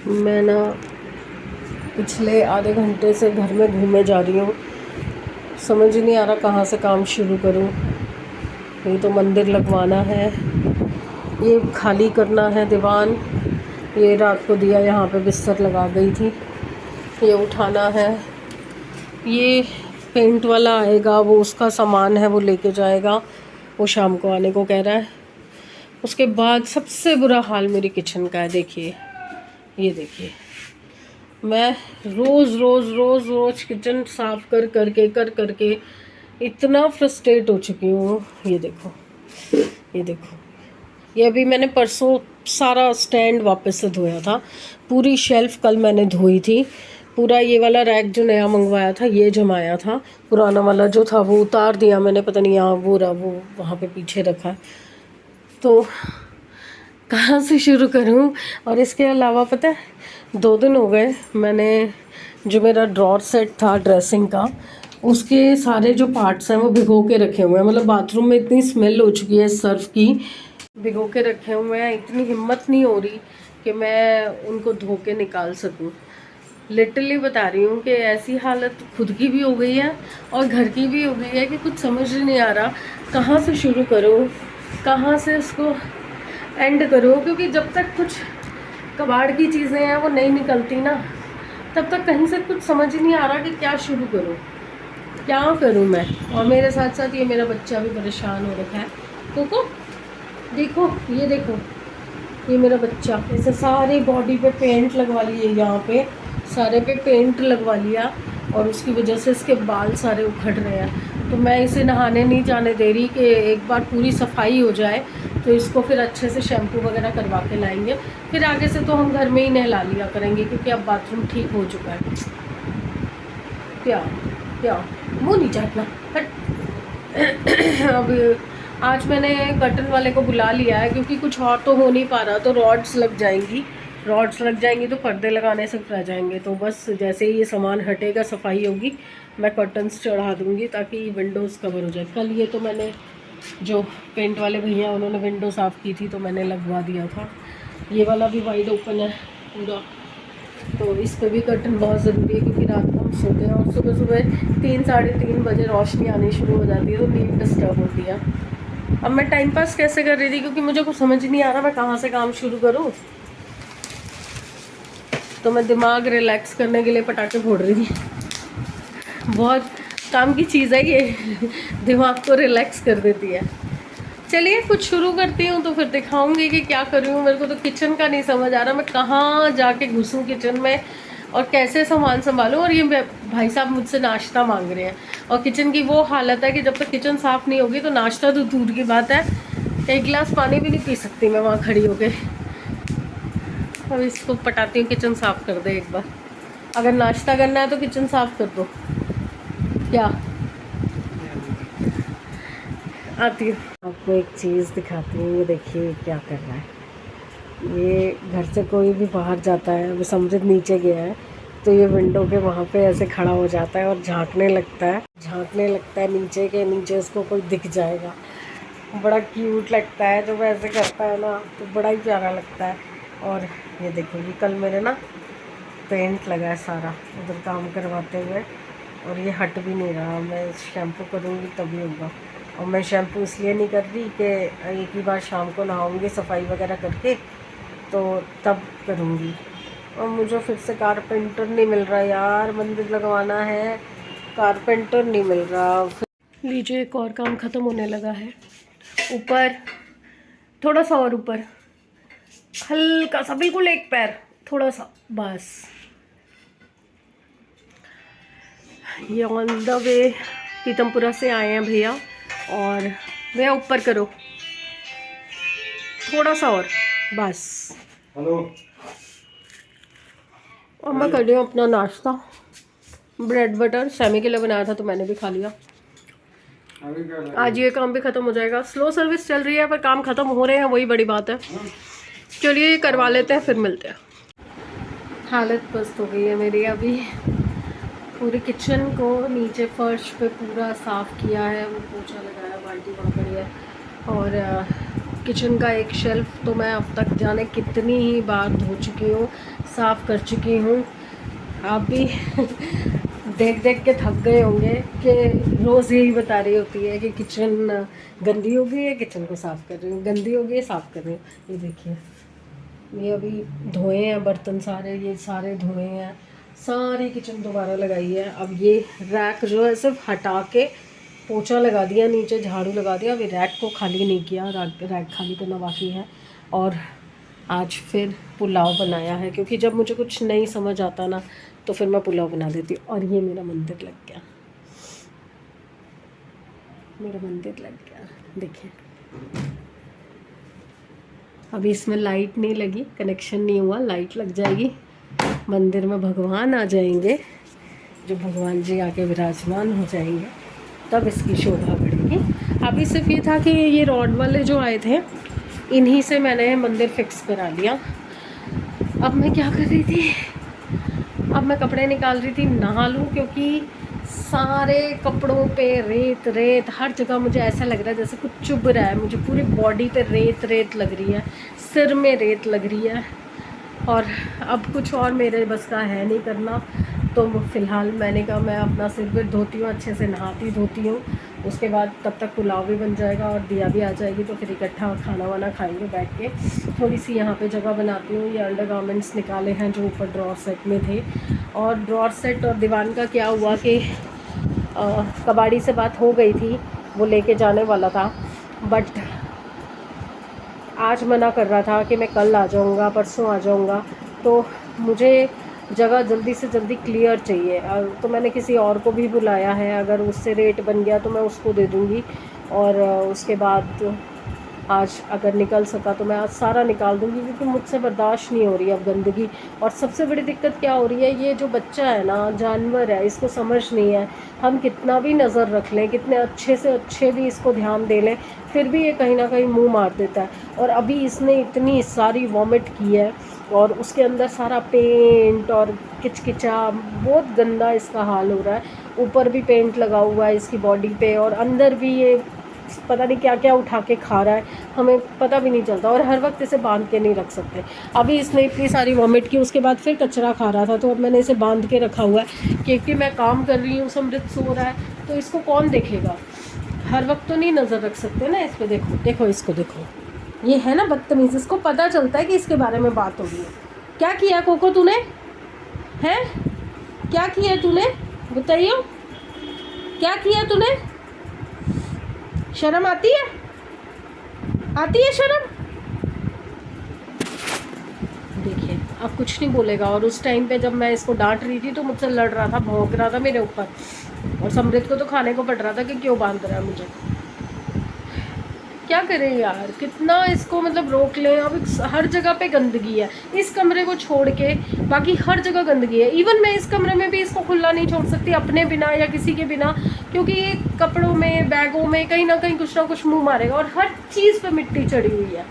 मैं ना पिछले आधे घंटे से घर में घूमे जा रही हूँ। समझ ही नहीं आ रहा कहाँ से काम शुरू करूँ। ये तो मंदिर लगवाना है, ये खाली करना है दीवान, ये रात को दिया यहाँ पे बिस्तर लगा गई थी, ये उठाना है, ये पेंट वाला आएगा वो उसका सामान है वो लेके जाएगा, वो शाम को आने को कह रहा है। उसके बाद सबसे बुरा हाल मेरी किचन का है। देखिए, ये देखिए, मैं रोज़ रोज़ रोज़ रोज़ किचन साफ़ कर करके इतना फ्रस्ट्रेट हो चुकी हूँ। ये देखो, ये देखो, ये अभी मैंने परसों सारा स्टैंड वापस से धोया था, पूरी शेल्फ़ कल मैंने धोई थी, पूरा ये वाला रैक जो नया मंगवाया था ये जमाया था, पुराना वाला जो था वो उतार दिया मैंने, पता नहीं यहाँ वो रहा, वो वहाँ पे पीछे रखा है। तो कहाँ से शुरू करूँ। और इसके अलावा पता है 2 दिन हो गए मैंने जो मेरा ड्रॉर सेट था ड्रेसिंग का, उसके सारे जो पार्ट्स हैं वो भिगो के रखे हुए हैं। मतलब बाथरूम में इतनी स्मेल हो चुकी है सर्फ की, भिगो के रखे हुए हैं, इतनी हिम्मत नहीं हो रही कि मैं उनको धो के निकाल सकूं। लिटरली बता रही हूँ कि ऐसी हालत खुद की भी हो गई है और घर की भी हो गई है कि कुछ समझ नहीं आ रहा कहाँ से शुरू करूँ, कहाँ से इसको एंड करूँ। क्योंकि जब तक कुछ कबाड़ की चीज़ें हैं वो नहीं निकलती ना, तब तक कहीं से कुछ समझ ही नहीं आ रहा कि क्या शुरू करूँ, क्या करूँ मैं। और मेरे साथ साथ ये मेरा बच्चा भी परेशान हो रखा है। कोको देखो, ये देखो, ये मेरा बच्चा, इसे सारी बॉडी पे पेंट लगवा लिए, यहाँ पे सारे पे पेंट लगवा लिया और उसकी वजह से इसके बाल सारे उखड़ रहे हैं। तो मैं इसे नहाने नहीं जाने दे रही कि एक बार पूरी सफाई हो जाए तो इसको फिर अच्छे से शैम्पू वगैरह करवा के लाएंगे। फिर आगे से तो हम घर में ही नहला लिया करेंगे क्योंकि अब बाथरूम ठीक हो चुका है। क्या क्या मुँह नहीं चाटना, हट। अब आज मैंने कर्टन वाले को बुला लिया है क्योंकि कुछ और तो हो नहीं पा रहा। तो रॉड्स लग जाएंगी तो पर्दे लगाने से रह जाएंगे। तो बस जैसे ही ये सामान हटेगा, सफाई होगी, मैं कर्टन्स चढ़ा दूँगी ताकि विंडोज़ कवर हो जाए। कल ये तो मैंने जो पेंट वाले भैया उन्होंने विंडो साफ़ की थी तो मैंने लगवा दिया था। ये वाला भी वाइड ओपन है पूरा, तो इस पर भी कर्टन बहुत ज़रूरी है क्योंकि रात को हम सोते हैं और सुबह सुबह 3 साढ़े 3 बजे रोशनी आनी शुरू हो जाती है तो नींद डिस्टर्ब होती है। अब मैं टाइम पास कैसे कर रही थी क्योंकि मुझे कुछ समझ नहीं आ रहा मैं कहाँ से काम शुरू करूँ। तो मैं दिमाग रिलैक्स करने के लिए पटाखे फोड़ रही थी। बहुत काम की चीज़ है ये, दिमाग को रिलैक्स कर देती है। चलिए कुछ शुरू करती हूँ तो फिर दिखाऊंगी कि क्या कर रही हूँ। मेरे को तो किचन का नहीं समझ आ रहा, मैं कहाँ जाके घुसूँ किचन में और कैसे सामान संभालूँ। और ये भाई साहब मुझसे नाश्ता मांग रहे हैं और किचन की वो हालत है कि जब तक किचन साफ़ नहीं होगी तो नाश्ता तो दूर की बात है, 1 गिलास पानी भी नहीं पी सकती मैं वहाँ खड़ी होके। अब इसको पटाती हूँ किचन साफ़ कर दे एक बार। अगर नाश्ता करना है तो किचन साफ़ कर दो। क्या आती हूँ, आपको एक चीज़ दिखाती हूँ। ये देखिए क्या कर रहा है। ये घर से कोई भी बाहर जाता है, अभी समृद्ध नीचे गया है तो ये विंडो के वहाँ पे ऐसे खड़ा हो जाता है और झांकने लगता है नीचे के नीचे उसको कोई दिख जाएगा। बड़ा क्यूट लगता है जब ऐसे करता है ना, तो बड़ा ही प्यारा लगता है। और ये देखो, ये कल मेरे ना पेंट लगा है सारा उधर काम करवाते हुए और ये हट भी नहीं रहा। मैं शैम्पू करूँगी तभी होगा। और मैं शैम्पू इसलिए नहीं कर रही कि एक ही बार शाम को नहाऊँगी सफाई वगैरह करके तो तब करूँगी। और मुझे फिर से कारपेंटर नहीं मिल रहा यार, मंदिर लगवाना है, कारपेंटर नहीं मिल रहा। लीजिए एक और काम ख़त्म होने लगा है। ऊपर थोड़ा सा और ऊपर, हल्का सा, बिल्कुल एक पैर थोड़ा सा, बस। ये ऑन द वे पीतमपुरा से आए हैं भैया और भैया ऊपर करो थोड़ा सा और, बस। हेलो। और मैं कर रही हूँ अपना नाश्ता, ब्रेड बटर सैमी के लिए बनाया था तो मैंने भी खा लिया। आज ये काम भी ख़त्म हो जाएगा। स्लो सर्विस चल रही है पर काम ख़त्म हो रहे हैं, वही बड़ी बात है। चलिए ये करवा लेते हैं फिर मिलते हैं। हालत पस्त हो गई है मेरी। अभी पूरी किचन को नीचे फर्श पे पूरा साफ़ किया है, वो पोछा लगाया, बाल्टी वहाँ पड़ी है और किचन का एक शेल्फ़ तो मैं अब तक जाने कितनी ही बार धो चुकी हूँ, साफ़ कर चुकी हूँ। आप भी देख देख के थक गए होंगे कि रोज़ यही बता रही होती है कि किचन गंदी हो गई है, किचन को साफ़ कर रही हूँ, गंदी हो गई है, साफ़ कर रही हूँ। ये देखिए, ये अभी धोए हैं बर्तन सारे, ये सारे धोए हैं, सारी किचन दोबारा लगाई है। अब ये रैक जो है सिर्फ हटा के पोछा लगा दिया, नीचे झाड़ू लगा दिया। अभी रैक को खाली नहीं किया, रैक खाली करना बाकी है। और आज फिर पुलाव बनाया है, क्योंकि जब मुझे कुछ नहीं समझ आता ना तो फिर मैं पुलाव बना देती हूँ। और ये मेरा मंदिर लग गया, मेरा मंदिर लग गया, देखिए। अभी इसमें लाइट नहीं लगी, कनेक्शन नहीं हुआ, लाइट लग जाएगी, मंदिर में भगवान आ जाएंगे, जो भगवान जी आके विराजमान हो जाएंगे, तब इसकी शोभा बढ़ेगी। अभी सिर्फ ये था कि ये रॉड वाले जो आए थे, इन्हीं से मैंने मंदिर फिक्स करा लिया। अब मैं क्या कर रही थी, अब मैं कपड़े निकाल रही थी, नहा लूँ, क्योंकि सारे कपड़ों पे रेत रेत हर जगह। मुझे ऐसा लग रहा है जैसे कुछ चुभ रहा है, मुझे पूरी बॉडी पे रेत रेत लग रही है, सिर में रेत लग रही है। और अब कुछ और मेरे बस का है नहीं करना, तो फ़िलहाल मैंने कहा मैं अपना सिर भी धोती हूँ, अच्छे से नहाती धोती हूँ, उसके बाद तब तक पुलाव भी बन जाएगा और दिया भी आ जाएगी, तो फिर इकट्ठा खाना वाना खाएंगे बैठ के। थोड़ी सी यहाँ पे जगह बनाती हूँ। ये अंडरगारमेंट्स निकाले हैं जो ऊपर ड्रॉर सेट में थे, और ड्रॉर सेट और दीवान का क्या हुआ कि कबाड़ी से बात हो गई थी, वो लेके जाने वाला था, बट आज मना कर रहा था कि मैं कल आ जाऊँगा, परसों आ जाऊँगा। तो मुझे जगह जल्दी से जल्दी क्लियर चाहिए, तो मैंने किसी और को भी बुलाया है। अगर उससे रेट बन गया तो मैं उसको दे दूँगी, और उसके बाद आज अगर निकल सका तो मैं आज सारा निकाल दूँगी, क्योंकि मुझसे बर्दाश्त नहीं हो रही अब गंदगी। और सबसे बड़ी दिक्कत क्या हो रही है, ये जो बच्चा है ना, जानवर है, इसको समझ नहीं है। हम कितना भी नज़र रख लें, कितने अच्छे से अच्छे भी इसको ध्यान दे लें, फिर भी ये कहीं ना कहीं मुंह मार देता है। और अभी इसने इतनी सारी वॉमिट की है, और उसके अंदर सारा पेंट और किचकिचा, बहुत गंदा इसका हाल हो रहा है। ऊपर भी पेंट लगा हुआ है इसकी बॉडी पे, और अंदर भी ये पता नहीं क्या क्या उठा के खा रहा है, हमें पता भी नहीं चलता। और हर वक्त इसे बांध के नहीं रख सकते। अभी इसने इतनी सारी वॉमिट की, उसके बाद फिर कचरा खा रहा था, तो अब मैंने इसे बांध के रखा हुआ है, क्योंकि मैं काम कर रही हूँ, समृद्ध सो रहा है, तो इसको कौन देखेगा। हर वक्त तो नहीं नज़र रख सकते ना इस पर। देखो देखो इसको, देखो, ये है ना बदतमीज़, इसको पता चलता है कि इसके बारे में बात हो रही है। क्या किया कोको तूने, हैं क्या किया तूने, बताइए क्या किया तूने। शर्म आती है, आती है शर्म। देखिए अब कुछ नहीं बोलेगा। और उस टाइम पे जब मैं इसको डांट रही थी तो मुझसे लड़ रहा था, भौंक रहा था मेरे ऊपर, और समृद्ध को तो खाने को पड़ रहा था कि क्यों बांध रहा है मुझे। क्या करें यार, कितना इसको मतलब रोक लें। अब हर जगह पे गंदगी है, इस कमरे को छोड़ के बाकी हर जगह गंदगी है। इवन मैं इस कमरे में भी इसको खुला नहीं छोड़ सकती अपने बिना या किसी के बिना, क्योंकि ये कपड़ों में, बैगों में कहीं ना कुछ मुंह मारेगा। और हर चीज़ पे मिट्टी चढ़ी हुई है,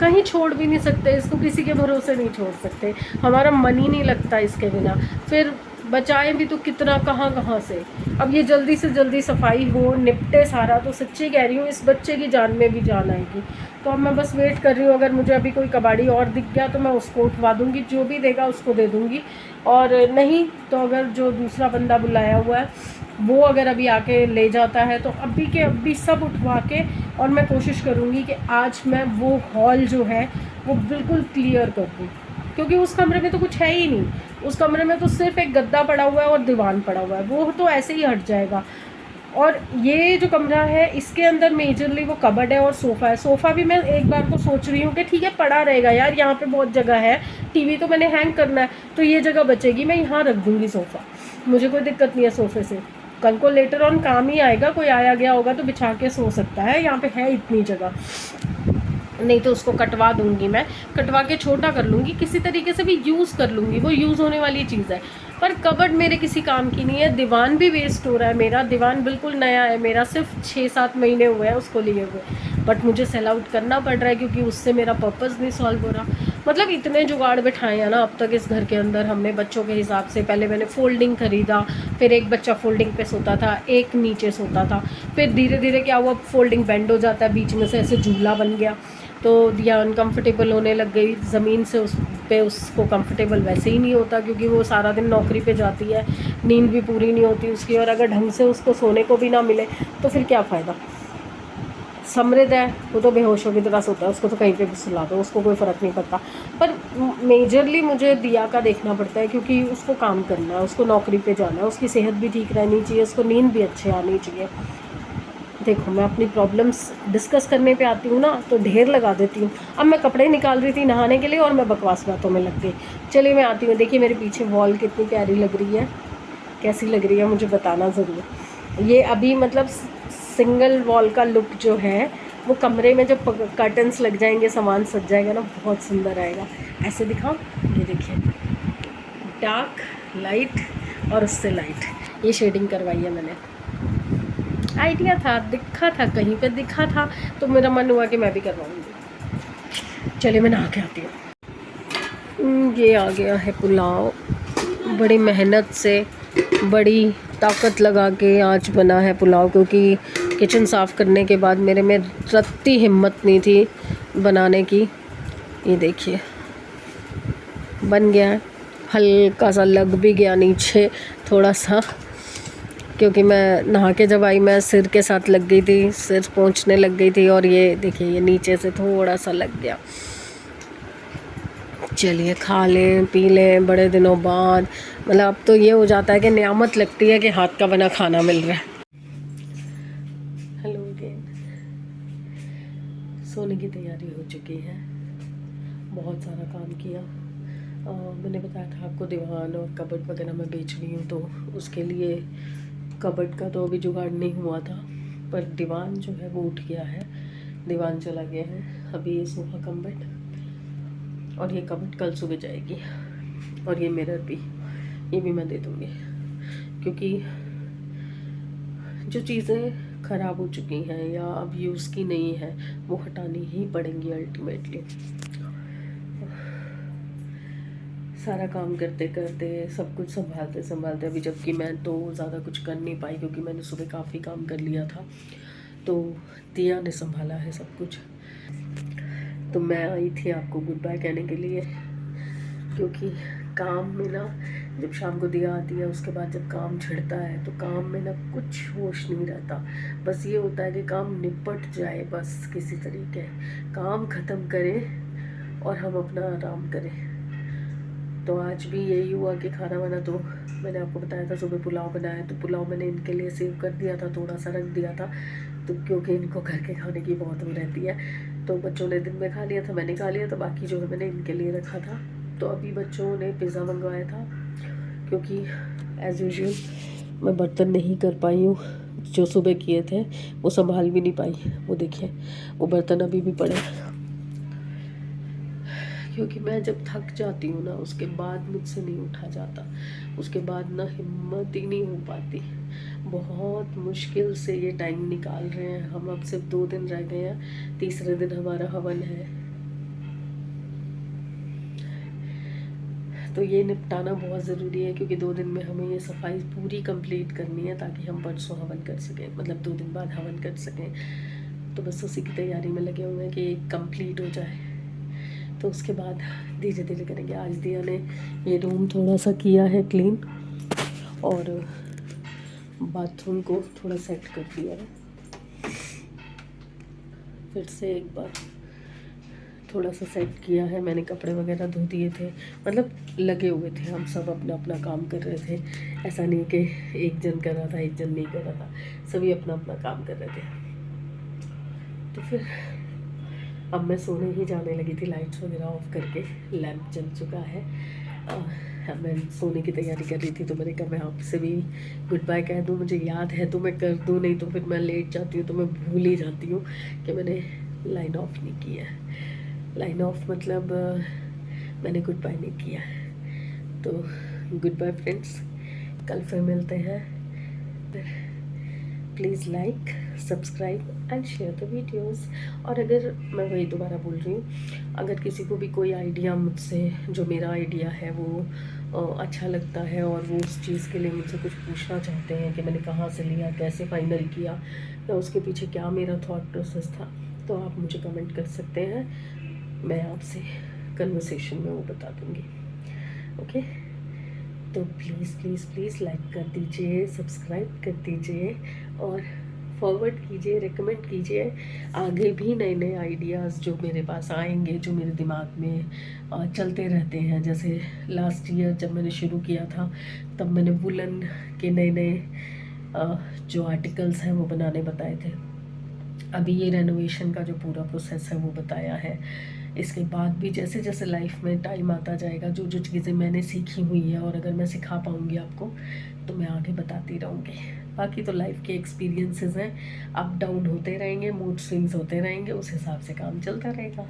कहीं छोड़ भी नहीं सकते इसको, किसी के भरोसे नहीं छोड़ सकते। हमारा मन ही नहीं लगता इसके बिना। फिर बचाएं भी तो कितना, कहाँ से। अब ये जल्दी से जल्दी सफाई हो, निपटे सारा, तो सच्ची कह रही हूँ इस बच्चे की जान में भी जान आएगी। तो अब मैं बस वेट कर रही हूँ, अगर मुझे अभी कोई कबाड़ी और दिख गया तो मैं उसको उठवा दूँगी, जो भी देगा उसको दे दूँगी। और नहीं तो अगर जो दूसरा बंदा बुलाया हुआ है वो अगर अभी आके ले जाता है तो अभी के अभी सब उठवा के, और मैं कोशिश करूँगी कि आज मैं वो हॉल जो है वो बिल्कुल क्लियर कर दूँ, क्योंकि उस कमरे में तो कुछ है ही नहीं। उस कमरे में तो सिर्फ एक गद्दा पड़ा हुआ है और दीवान पड़ा हुआ है, वो तो ऐसे ही हट जाएगा। और ये जो कमरा है इसके अंदर मेजरली वो कबर्ड है और सोफ़ा है। सोफ़ा भी मैं एक बार को सोच रही हूँ कि ठीक है पड़ा रहेगा यार, यहाँ पे बहुत जगह है, टीवी तो मैंने हैंग करना है तो ये जगह बचेगी, मैं यहाँ रख दूँगी सोफ़ा, मुझे कोई दिक्कत नहीं है सोफ़े से। कल को लेटर ऑन काम ही आएगा, कोई आया गया होगा तो बिछा के सो सकता है, यहाँ पे है इतनी जगह। नहीं तो उसको कटवा दूँगी, मैं कटवा के छोटा कर लूँगी, किसी तरीके से भी यूज़ कर लूँगी, वो यूज़ होने वाली चीज़ है। पर कबर्ड मेरे किसी काम की नहीं है। दीवान भी वेस्ट हो रहा है मेरा, दीवान बिल्कुल नया है मेरा, सिर्फ 6-7 महीने हुए हैं उसको लिए हुए, बट मुझे सेल आउट करना पड़ रहा है क्योंकि उससे मेरा पर्पज़ नहीं सॉल्व हो रहा। मतलब इतने जुगाड़ बिठाए हैं ना अब तक इस घर के अंदर हमने बच्चों के हिसाब से। पहले मैंने फोल्डिंग ख़रीदा, फिर एक बच्चा फोल्डिंग पे सोता था, एक नीचे सोता था। फिर धीरे धीरे क्या हुआ, फोल्डिंग बेंड हो जाता है, बीच में से ऐसे झूला बन गया, तो दिया अनकम्फर्टेबल होने लग गई ज़मीन से। उस पे उसको कंफर्टेबल वैसे ही नहीं होता, क्योंकि वो सारा दिन नौकरी पे जाती है, नींद भी पूरी नहीं होती उसकी, और अगर ढंग से उसको सोने को भी ना मिले तो फिर क्या फ़ायदा। समृद्ध है वो तो बेहोशों की तरह सोता है, उसको तो कहीं पे भी सुला दो, उसको कोई फ़र्क नहीं पड़ता। पर मेजरली मुझे दिया का देखना पड़ता है, क्योंकि उसको काम करना है, उसको नौकरी पे जाना है, उसकी सेहत भी ठीक रहनी चाहिए, उसको नींद भी अच्छी आनी चाहिए। देखो मैं अपनी प्रॉब्लम्स डिस्कस करने पे आती हूँ ना तो ढेर लगा देती हूँ। अब मैं कपड़े निकाल रही थी नहाने के लिए और मैं बकवास बातों में लग गई। चलिए मैं आती हूँ। देखिए मेरे पीछे वॉल कितनी प्यारी लग रही है, कैसी लग रही है मुझे बताना ज़रूर। ये अभी मतलब सिंगल वॉल का लुक जो है वो कमरे में जब कर्टन्स लग जाएंगे, सामान सज जाएगा ना, बहुत सुंदर आएगा। ऐसे दिखाओ, ये देखिए डार्क लाइट और उससे लाइट, ये शेडिंग करवाई है मैंने। आइडिया था, दिखा था कहीं पे दिखा था, तो मेरा मन हुआ कि मैं भी करवाऊंगी। चलिए मैं नहा के आती हूँ। ये आ गया है पुलाव, बड़ी मेहनत से, बड़ी ताकत लगा के आज बना है पुलाव, क्योंकि किचन साफ़ करने के बाद मेरे में रत्ती हिम्मत नहीं थी बनाने की। ये देखिए बन गया है, हल्का सा लग भी गया नीचे थोड़ा सा, क्योंकि मैं नहा के जब आई मैं सिर के साथ लग गई थी, सिर पहुँचने लग गई थी, और ये देखिए ये नीचे से थोड़ा सा लग गया। चलिए खा लें पी लें, बड़े दिनों बाद मतलब अब तो ये हो जाता है कि नियामत लगती है कि हाथ का बना खाना मिल रहा है। Hello again. सोने की तैयारी हो चुकी है, बहुत सारा काम किया। मैंने बताया था आपको दीवान और कबर्ड वगैरह मैं बेच रही हूँ, तो उसके लिए कबर्ड का तो अभी जुगाड़ नहीं हुआ था, पर दीवान जो है वो उठ गया है, दीवान चला गया है। अभी ये सोफा कम बेड और ये कबर्ड कल सुबह जाएगी, और ये मिरर भी, ये भी मैं दे दूँगी, क्योंकि जो चीज़ें ख़राब हो चुकी हैं या अब यूज़ की नहीं है वो हटानी ही पड़ेंगी अल्टीमेटली। सारा काम करते करते सब कुछ संभालते संभालते अभी, जबकि मैं तो ज़्यादा कुछ कर नहीं पाई क्योंकि मैंने सुबह काफ़ी काम कर लिया था, तो दिया ने संभाला है सब कुछ। तो मैं आई थी आपको गुड बाय कहने के लिए, क्योंकि काम में ना जब शाम को दिया आती है उसके बाद जब काम छिड़ता है तो काम में ना कुछ होश नहीं रहता। बस ये होता है कि काम निपट जाए, बस किसी तरीके काम ख़त्म करें और हम अपना आराम करें। तो आज भी यही हुआ कि खाना वाना, तो मैंने आपको बताया था सुबह पुलाव बनाया, तो पुलाव मैंने इनके लिए सेव कर दिया था, थोड़ा सा रख दिया था, तो क्योंकि इनको घर के खाने की बहुत वो रहती है। तो बच्चों ने दिन में खा लिया था, मैंने खा लिया, तो बाकी जो है मैंने इनके लिए रखा था। तो अभी बच्चों ने पिज़्ज़ा मंगवाया था, क्योंकि एज़ यूजुअल मैं बर्तन नहीं कर पाई हूँ, जो सुबह किए थे वो संभाल भी नहीं पाई। वो देखिए वो बर्तन अभी भी पड़े, क्योंकि मैं जब थक जाती हूँ ना उसके बाद मुझसे नहीं उठा जाता, उसके बाद ना हिम्मत ही नहीं हो पाती। बहुत मुश्किल से ये टाइम निकाल रहे हैं हम, अब सिर्फ 2 दिन रह गए हैं, तीसरे दिन हमारा हवन है, तो ये निपटाना बहुत ज़रूरी है, क्योंकि 2 दिन में हमें ये सफाई पूरी कंप्लीट करनी है ताकि हम परसों हवन कर सकें, मतलब 2 दिन बाद हवन कर सकें। तो बस उसी की तैयारी में लगे हुए हैं कि कंप्लीट हो जाए, तो उसके बाद धीरे धीरे करेंगे। आज दिया ने ये रूम थोड़ा सा किया है क्लीन, और बाथरूम को थोड़ा सेट कर दिया है, फिर से एक बार थोड़ा सा सेट किया है। मैंने कपड़े वगैरह धो दिए थे, मतलब लगे हुए थे, हम सब अपना अपना काम कर रहे थे, ऐसा नहीं कि एक जन कर रहा था एक जन नहीं कर रहा था, सभी अपना अपना काम कर रहे थे। तो फिर अब मैं सोने ही जाने लगी थी, लाइट्स वगैरह ऑफ करके, लैंप जल चुका है। मैं सोने की तैयारी कर रही थी, तो मैंने कहा मैं आपसे भी गुड बाय कह दूँ, मुझे याद है तो मैं कर दूँ, नहीं तो फिर मैं लेट जाती हूँ तो मैं भूल ही जाती हूँ कि मैंने लाइन ऑफ नहीं किया है। लाइन ऑफ मतलब मैंने गुड बाय नहीं किया है। तो गुड बाय फ्रेंड्स, कल फिर मिलते हैं। Please like subscribe and share the videos. और अगर मैं वही दोबारा बोल रही हूँ, अगर किसी को भी कोई आइडिया मुझसे, जो मेरा आइडिया है वो अच्छा लगता है और वो उस चीज़ के लिए मुझसे कुछ पूछना चाहते हैं कि मैंने कहाँ से लिया, कैसे फाइनल किया, या उसके पीछे क्या मेरा थॉट प्रोसेस था, तो आप मुझे कमेंट कर सकते हैं। मैं आपसे कन्वर्सेशन में वो बता दूँगी। ओके, तो प्लीज़ प्लीज़ प्लीज़ लाइक कर दीजिए, सब्सक्राइब कर दीजिए और फॉरवर्ड कीजिए, रिकमेंड कीजिए। आगे भी नए नए आइडियाज़ जो मेरे पास आएंगे, जो मेरे दिमाग में चलते रहते हैं। जैसे लास्ट ईयर जब मैंने शुरू किया था, तब मैंने वुलन के नए नए जो आर्टिकल्स हैं वो बनाने बताए थे। अभी ये रेनोवेशन का जो पूरा प्रोसेस है वो बताया है। इसके बाद भी जैसे जैसे लाइफ में टाइम आता जाएगा, जो जो चीज़ें मैंने सीखी हुई हैं और अगर मैं सिखा पाऊँगी आपको, तो मैं आगे बताती रहूँगी। बाकी तो लाइफ के एक्सपीरियंसेस हैं, अप डाउन होते रहेंगे, मूड स्विंग्स होते रहेंगे, उस हिसाब से काम चलता रहेगा।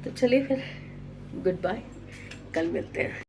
तो चलिए फिर, गुड बाय, कल मिलते हैं।